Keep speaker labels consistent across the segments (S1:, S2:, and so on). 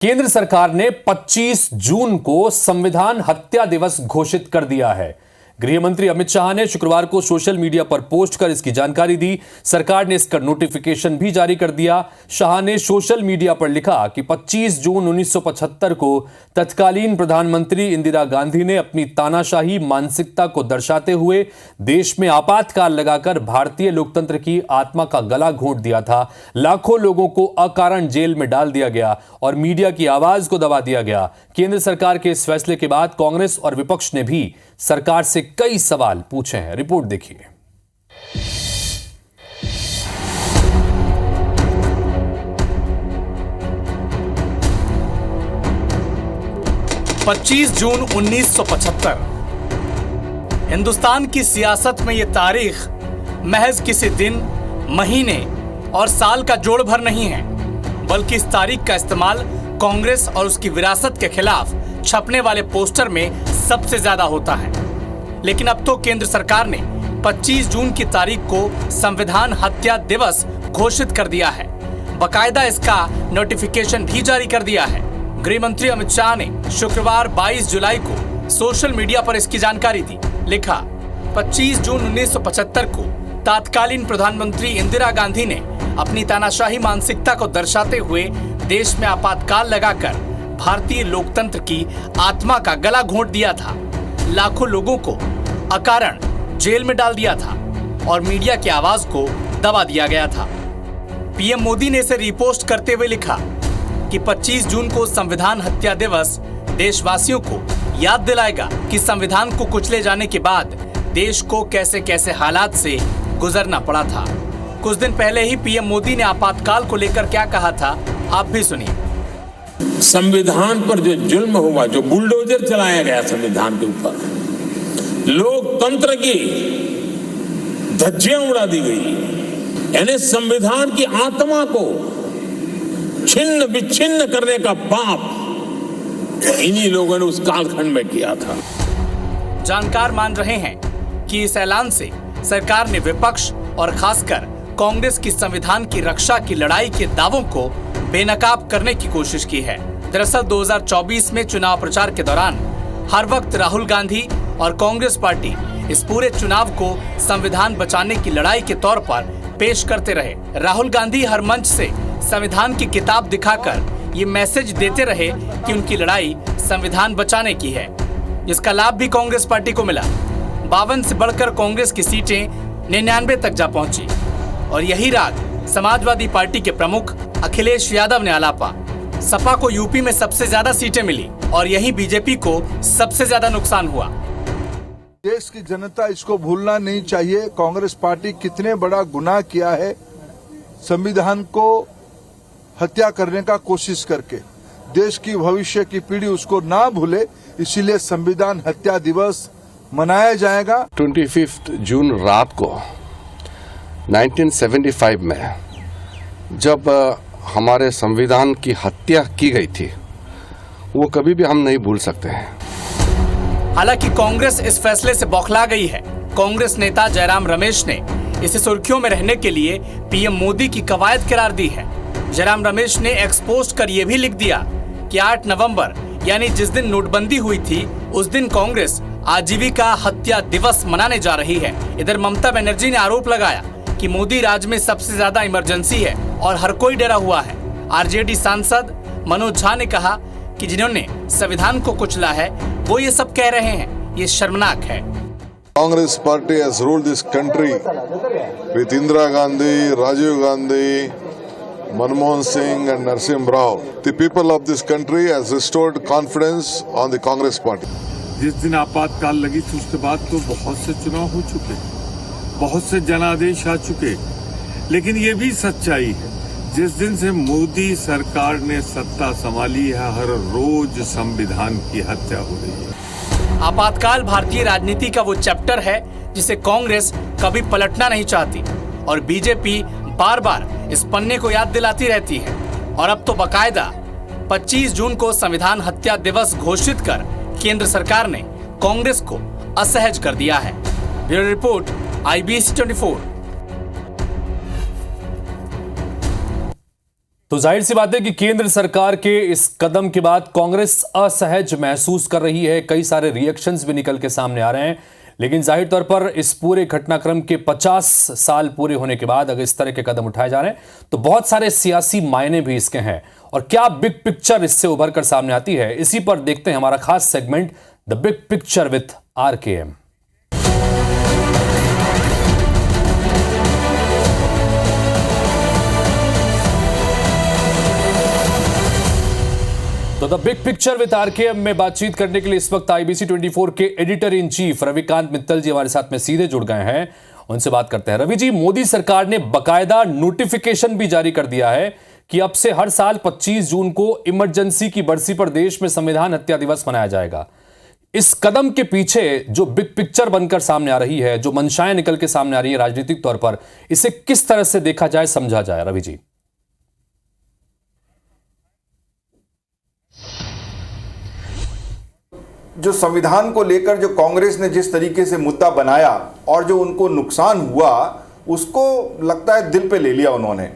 S1: केंद्र सरकार ने 25 जून को संविधान हत्या दिवस घोषित कर दिया है। गृह मंत्री अमित शाह ने शुक्रवार को सोशल मीडिया पर पोस्ट कर इसकी जानकारी दी। सरकार ने इसका नोटिफिकेशन भी जारी कर दिया। शाह ने सोशल मीडिया पर लिखा कि 25 जून 1975 को तत्कालीन प्रधानमंत्री इंदिरा गांधी ने अपनी तानाशाही मानसिकता को दर्शाते हुए देश में आपातकाल लगाकर भारतीय लोकतंत्र की आत्मा का गला घोंट दिया था। लाखों लोगों को अकारण जेल में डाल दिया गया और मीडिया की आवाज को दबा दिया गया। केंद्र सरकार के इस फैसले के बाद कांग्रेस और विपक्ष ने भी सरकार से कई सवाल पूछे हैं। रिपोर्ट देखिए।
S2: पच्चीस जून 1975 हिंदुस्तान की सियासत में यह तारीख महज किसी दिन, महीने और साल का जोड़ भर नहीं है, बल्कि इस तारीख का इस्तेमाल कांग्रेस और उसकी विरासत के खिलाफ छपने वाले पोस्टर में सबसे ज्यादा होता है। लेकिन अब तो केंद्र सरकार ने 25 जून की तारीख को संविधान हत्या दिवस घोषित कर दिया है। बकायदा इसका नोटिफिकेशन भी जारी कर दिया है। गृह मंत्री अमित शाह ने शुक्रवार 22 जुलाई को सोशल मीडिया पर इसकी जानकारी दी। लिखा, 25 जून 1975 को तत्कालीन प्रधानमंत्री इंदिरा गांधी ने अपनी तानाशाही मानसिकता को दर्शाते हुए देश में आपातकाल लगाकर भारतीय लोकतंत्र की आत्मा का गला घोंट दिया था। लाखों लोगों को अकारण जेल में डाल दिया था और मीडिया की आवाज को दबा दिया गया था। पीएम मोदी ने इसे रिपोस्ट करते हुए लिखा कि 25 जून को संविधान हत्या दिवस देशवासियों को याद दिलाएगा कि संविधान को कुचले जाने के बाद देश को कैसे कैसे हालात से गुजरना पड़ा था। कुछ दिन पहले ही पीएम मोदी ने आपातकाल को लेकर क्या कहा था, आप भी सुनिए।
S3: संविधान पर जो जुल्म हुआ, जो बुलडोजर चलाया गया संविधान के ऊपर, लोकतंत्र की धज्जियां उड़ा दी गई, यानी संविधान की आत्मा को छिन्न विच्छिन्न करने का पाप इन्हीं लोगों ने उस कालखंड में किया था।
S2: जानकार मान रहे हैं कि इस ऐलान से सरकार ने विपक्ष और खासकर कांग्रेस की संविधान की रक्षा की लड़ाई के दावों को बेनकाब करने की कोशिश की है। दरअसल 2024 में चुनाव प्रचार के दौरान हर वक्त राहुल गांधी और कांग्रेस पार्टी इस पूरे चुनाव को संविधान बचाने की लड़ाई के तौर पर पेश करते रहे। राहुल गांधी हर मंच से संविधान की किताब दिखाकर ये मैसेज देते रहे कि उनकी लड़ाई संविधान बचाने की है। इसका लाभ भी कांग्रेस पार्टी को मिला। 52 से बढ़कर कांग्रेस की सीटें 99 तक जा पहुंची और यही राग समाजवादी पार्टी के प्रमुख अखिलेश यादव ने आलापा। सपा को यूपी में सबसे ज्यादा सीटें मिली और यही बीजेपी को सबसे ज्यादा नुकसान हुआ।
S4: देश की जनता इसको भूलना नहीं चाहिए, कांग्रेस पार्टी कितने बड़ा गुनाह किया है संविधान को हत्या करने का कोशिश करके। देश की भविष्य की पीढ़ी उसको ना भूले, इसीलिए संविधान हत्या दिवस मनाया जाएगा।
S5: 25 जून रात को 1975 में जब हमारे संविधान की हत्या की गई थी, वो कभी भी हम नहीं भूल सकते हैं।
S2: हालांकि कांग्रेस इस फैसले से बौखला गई है। कांग्रेस नेता जयराम रमेश ने इसे सुर्खियों में रहने के लिए पीएम मोदी की कवायद करार दी है। जयराम रमेश ने एक्स पोस्ट कर यह भी लिख दिया कि 8 नवंबर यानी जिस दिन नोटबंदी हुई थी, उस दिन कांग्रेस आजीविका हत्या दिवस मनाने जा रही है। इधर ममता बनर्जी ने आरोप लगाया कि मोदी राज में सबसे ज्यादा इमरजेंसी है और हर कोई डरा हुआ है। आरजेडी सांसद मनोज झा ने कहा कि जिन्होंने संविधान को कुचला है वो ये सब कह रहे हैं, ये शर्मनाक है।
S6: Congress party has ruled this country with Indira Gandhi, Rajiv Gandhi, Manmohan Singh and Narasimha Rao. The people of this country has restored confidence on the Congress party.
S7: जिस दिन आपातकाल लगी थी उसके बाद तो बहुत से चुनाव हो चुके, बहुत से जनादेश आ चुके, लेकिन ये भी सच्चाई है जिस दिन से मोदी सरकार ने सत्ता संभाली है, हर रोज संविधान की हत्या हो रही है।
S2: आपातकाल भारतीय राजनीति का वो चैप्टर है जिसे कांग्रेस कभी पलटना नहीं चाहती और बीजेपी बार बार इस पन्ने को याद दिलाती रहती है। और अब तो बकायदा 25 जून को संविधान हत्या दिवस घोषित कर केंद्र सरकार ने कांग्रेस को असहज कर दिया है। Bureau report, IBC 24।
S1: तो जाहिर सी बात है कि केंद्र सरकार के इस कदम के बाद कांग्रेस असहज महसूस कर रही है। कई सारे रिएक्शंस भी निकल के सामने आ रहे हैं, लेकिन जाहिर तौर पर इस पूरे घटनाक्रम के 50 साल पूरे होने के बाद अगर इस तरह के कदम उठाए जा रहे हैं तो बहुत सारे सियासी मायने भी इसके हैं। और क्या बिग पिक्चर इससे उभर कर सामने आती है, इसी पर देखते हैं हमारा खास segment the big picture with RKM। तो the big picture with RKM में बातचीत करने के लिए इस वक्त IBC 24 के editor in chief Ravikant Mittal ji हमारे साथ में सीधे जुड़ गए हैं। उनसे बात करते हैं। रवि जी, मोदी सरकार ने बकायदा नोटिफिकेशन भी जारी कर दिया है कि अब से हर साल 25 जून को इमरजेंसी की बरसी पर देश में संविधान हत्या दिवस मनाया जाएगा। इस कदम के पीछे जो बिग पिक्चर बनकर सामने आ रही है, जो मंशाएं निकल के सामने आ रही है राजनीतिक तौर पर, इसे किस तरह से देखा जाए, समझा जाए रवि जी?
S8: जो संविधान को लेकर जो कांग्रेस ने जिस तरीके से मुद्दा बनाया और जो उनको नुकसान हुआ, उसको लगता है दिल पे ले लिया उन्होंने।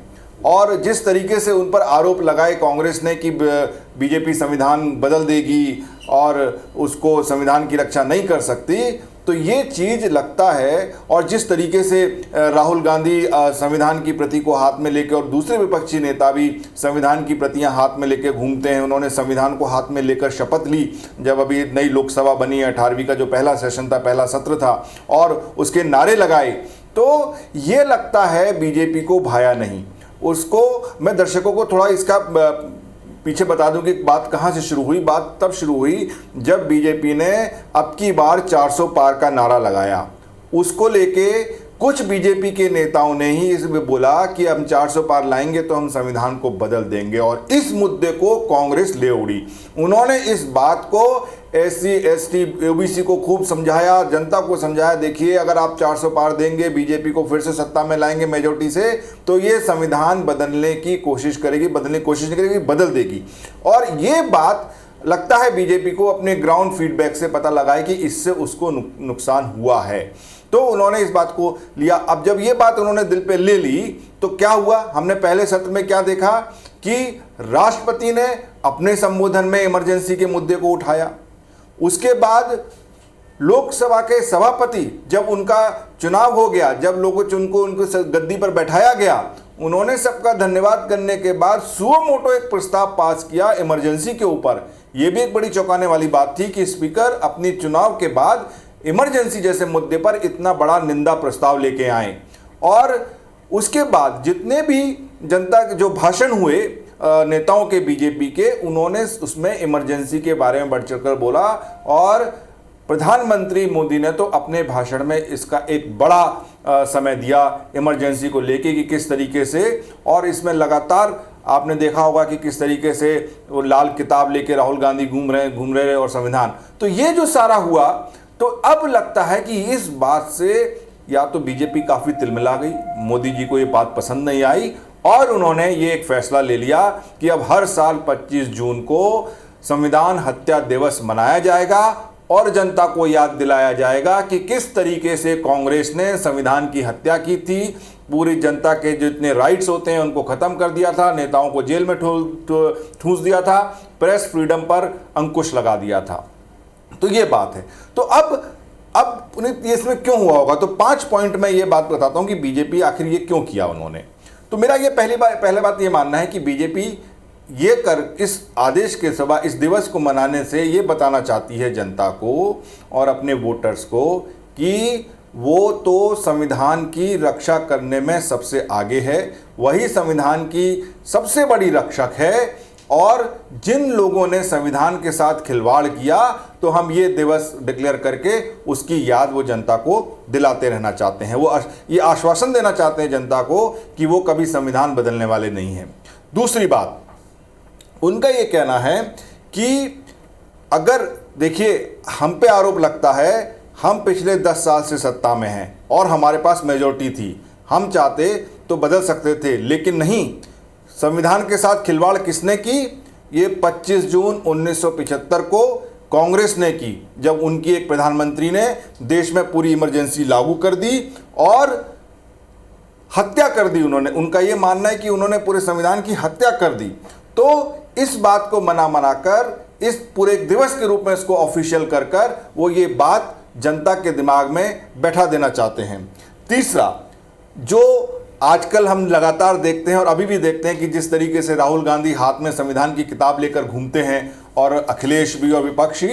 S8: और जिस तरीके से उन पर आरोप लगाए कांग्रेस ने कि बीजेपी संविधान बदल देगी और उसको संविधान की रक्षा नहीं कर सकती, तो ये चीज़ लगता है। और जिस तरीके से राहुल गांधी संविधान की प्रति को हाथ में लेकर और दूसरे विपक्षी नेता भी संविधान की प्रतियां हाथ में लेकर घूमते हैं। उन्होंने संविधान को हाथ में लेकर शपथ ली जब अभी नई लोकसभा बनी है, 18वीं का जो पहला सेशन था, पहला सत्र था, और उसके नारे लगाए। तो ये लगता है बीजेपी को भाया नहीं। उसको मैं दर्शकों को थोड़ा इसका पीछे बता दूं कि बात कहां से शुरू हुई। बात तब शुरू हुई जब बीजेपी ने अब की बार 400 पार का नारा लगाया। उसको लेके कुछ बीजेपी के नेताओं ने ही इसमें बोला कि हम 400 पार लाएंगे तो हम संविधान को बदल देंगे, और इस मुद्दे को कांग्रेस ले उड़ी। उन्होंने इस बात को SC ST OBC को खूब समझाया, जनता को समझाया, देखिए अगर आप 400 पार देंगे, बीजेपी को फिर से सत्ता में लाएंगे मेजोरिटी से, तो ये संविधान बदलने की कोशिश करेगी, बदलने की कोशिश नहीं करेगी, बदल देगी। और ये बात लगता है बीजेपी को अपने ग्राउंड फीडबैक से पता लगा है कि इससे उसको नुकसान हुआ है, तो उन्होंने इस बात को लिया। अब जब ये बात उन्होंने दिल पे ले ली तो क्या हुआ, हमने पहले सत्र में क्या देखा कि राष्ट्रपति ने अपने संबोधन में इमरजेंसी के मुद्दे को उठाया। उसके बाद लोकसभा के सभापति, जब उनका चुनाव हो गया, जब लोगों उनको गद्दी पर बैठाया गया, उन्होंने सबका धन्यवाद करने के बाद सुओ मोटो एक प्रस्ताव पास किया इमरजेंसी के ऊपर। यह भी एक बड़ी चौंकाने वाली बात थी कि स्पीकर अपनी चुनाव के बाद इमरजेंसी जैसे मुद्दे पर इतना बड़ा निंदा प्रस्ताव लेके आए। और उसके बाद जितने भी जनता के जो भाषण हुए नेताओं के बीजेपी के, उन्होंने उसमें इमरजेंसी के बारे में बढ़ चढ़कर बोला। और प्रधानमंत्री मोदी ने तो अपने भाषण में इसका एक बड़ा समय दिया इमरजेंसी को लेके कि किस तरीके से, और इसमें लगातार आपने देखा होगा कि किस तरीके से वो लाल किताब लेके राहुल गांधी घूम रहे और संविधान। तो ये जो सारा हुआ, तो अब लगता है कि इस बात से या तो बीजेपी काफी तिलमिला गई, मोदी जी को ये बात पसंद नहीं आई, और उन्होंने ये एक फैसला ले लिया कि अब हर साल 25 जून को संविधान हत्या दिवस मनाया जाएगा और जनता को याद दिलाया जाएगा कि किस तरीके से कांग्रेस ने संविधान की हत्या की थी, पूरी जनता के जितने राइट्स होते हैं उनको खत्म कर दिया था, नेताओं को जेल में ठूंस दिया था, प्रेस फ्रीडम पर अंकुश लगा दिया था। तो ये बात है। तो अब इसमें क्यों हुआ होगा, तो 5 पॉइंट में ये बात बताता हूं कि बीजेपी आखिर ये क्यों किया उन्होंने। तो मेरा ये पहले बात ये मानना है कि बीजेपी ये इस आदेश के सभा इस दिवस को मनाने से ये बताना चाहती है जनता को और अपने वोटर्स को कि वो तो संविधान की रक्षा करने में सबसे आगे है, वही संविधान की सबसे बड़ी रक्षक है। और जिन लोगों ने संविधान के साथ खिलवाड़ किया, तो हम ये दिवस डिक्लेयर करके उसकी याद वो जनता को दिलाते रहना चाहते हैं। वो ये आश्वासन देना चाहते हैं जनता को कि वो कभी संविधान बदलने वाले नहीं हैं। दूसरी बात, उनका ये कहना है कि अगर देखिए हम पे आरोप लगता है, हम पिछले 10 साल से सत्ता में हैं और हमारे पास मेजॉरिटी थी, हम चाहते तो बदल सकते थे, लेकिन नहीं। संविधान के साथ खिलवाड़ किसने की? ये 25 जून 1975 को कांग्रेस ने की, जब उनकी एक प्रधानमंत्री ने देश में पूरी इमरजेंसी लागू कर दी और हत्या कर दी उन्होंने, उनका ये मानना है कि उन्होंने पूरे संविधान की हत्या कर दी। तो इस बात को मनाकर इस पूरे एक दिवस के रूप में इसको ऑफिशियल कर वो ये बात जनता के दिमाग में बैठा देना चाहते हैं। तीसरा, जो आजकल हम लगातार देखते हैं और अभी भी देखते हैं कि जिस तरीके से राहुल गांधी हाथ में संविधान की किताब लेकर घूमते हैं और अखिलेश भी और विपक्षी,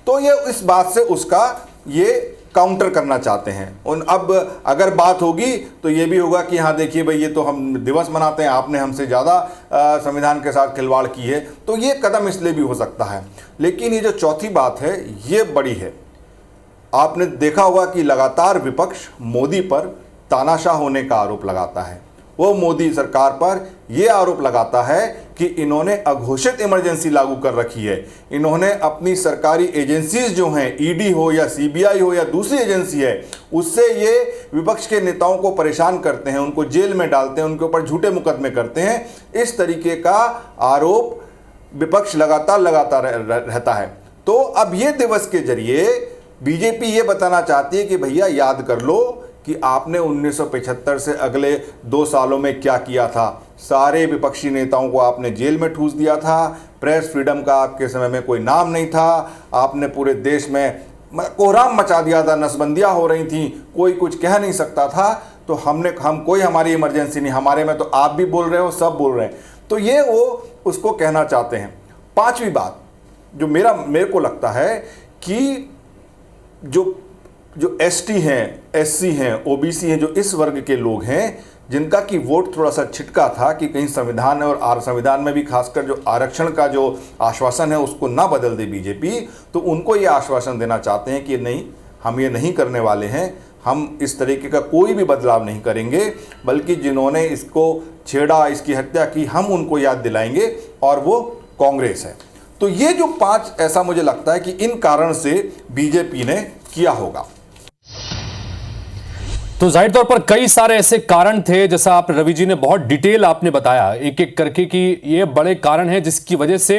S8: तो ये इस बात से उसका ये काउंटर करना चाहते हैं। उन अब अगर बात होगी तो ये भी होगा कि हाँ देखिए भाई, ये तो हम दिवस मनाते हैं, आपने हमसे ज़्यादा संविधान के साथ खिलवाड़ की है। तो ये कदम इसलिए भी हो सकता है। लेकिन ये जो चौथी बात है ये बड़ी है। आपने देखा होगा कि लगातार विपक्ष मोदी पर तानाशाह होने का आरोप लगाता है। वो मोदी सरकार पर यह आरोप लगाता है कि इन्होंने अघोषित इमरजेंसी लागू कर रखी है। इन्होंने अपनी सरकारी एजेंसीज जो हैं, ईडी हो या सीबीआई हो या दूसरी एजेंसी है, उससे ये विपक्ष के नेताओं को परेशान करते हैं, उनको जेल में डालते हैं, उनके ऊपर झूठे मुकदमे करते हैं। इस तरीके का आरोप विपक्ष लगातार रहता है। तो अब ये दिवस के जरिए बीजेपी ये बताना चाहती है कि भैया याद कर लो कि आपने 1975 से अगले 2 सालों में क्या किया था। सारे विपक्षी नेताओं को आपने जेल में ठूस दिया था। प्रेस फ्रीडम का आपके समय में कोई नाम नहीं था। आपने पूरे देश में कोहराम मचा दिया था, नसबंदियां हो रही थी, कोई कुछ कह नहीं सकता था। तो कोई हमारी इमरजेंसी नहीं, हमारे में तो आप भी बोल रहे हो, सब बोल रहे हैं। तो ये वो उसको कहना चाहते हैं। पांचवी बात जो मेरे को लगता है कि जो एसटी हैं, एससी हैं, ओबीसी हैं, जो इस वर्ग के लोग हैं जिनका कि वोट थोड़ा सा छिटका था कि कहीं संविधान और संविधान में भी खासकर जो आरक्षण का जो आश्वासन है उसको ना बदल दे बीजेपी, तो उनको ये आश्वासन देना चाहते हैं कि नहीं, हम ये नहीं करने वाले हैं, हम इस तरीके का कोई भी बदलाव नहीं करेंगे, बल्कि जिन्होंने इसको छेड़ा, इसकी हत्या की, हम उनको याद दिलाएंगे और वो कांग्रेस है। तो ये जो 5 ऐसा मुझे लगता है कि इन कारण से बीजेपी ने किया होगा।
S1: तो जाहिर तौर पर कई सारे ऐसे कारण थे, जैसा आप रवि जी ने बहुत डिटेल आपने बताया एक एक करके कि ये बड़े कारण हैं जिसकी वजह से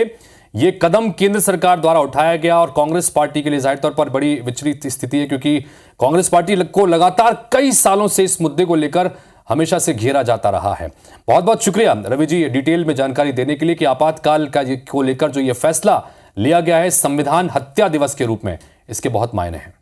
S1: ये कदम केंद्र सरकार द्वारा उठाया गया। और कांग्रेस पार्टी के लिए जाहिर तौर पर बड़ी विचलित स्थिति है, क्योंकि कांग्रेस पार्टी को लगातार कई सालों से इस मुद्दे को लेकर हमेशा से घेरा जाता रहा है। बहुत बहुत शुक्रिया रवि जी डिटेल में जानकारी देने के लिए कि आपातकाल को लेकर जो ये फैसला लिया गया है संविधान हत्या दिवस के रूप में, इसके बहुत मायने हैं।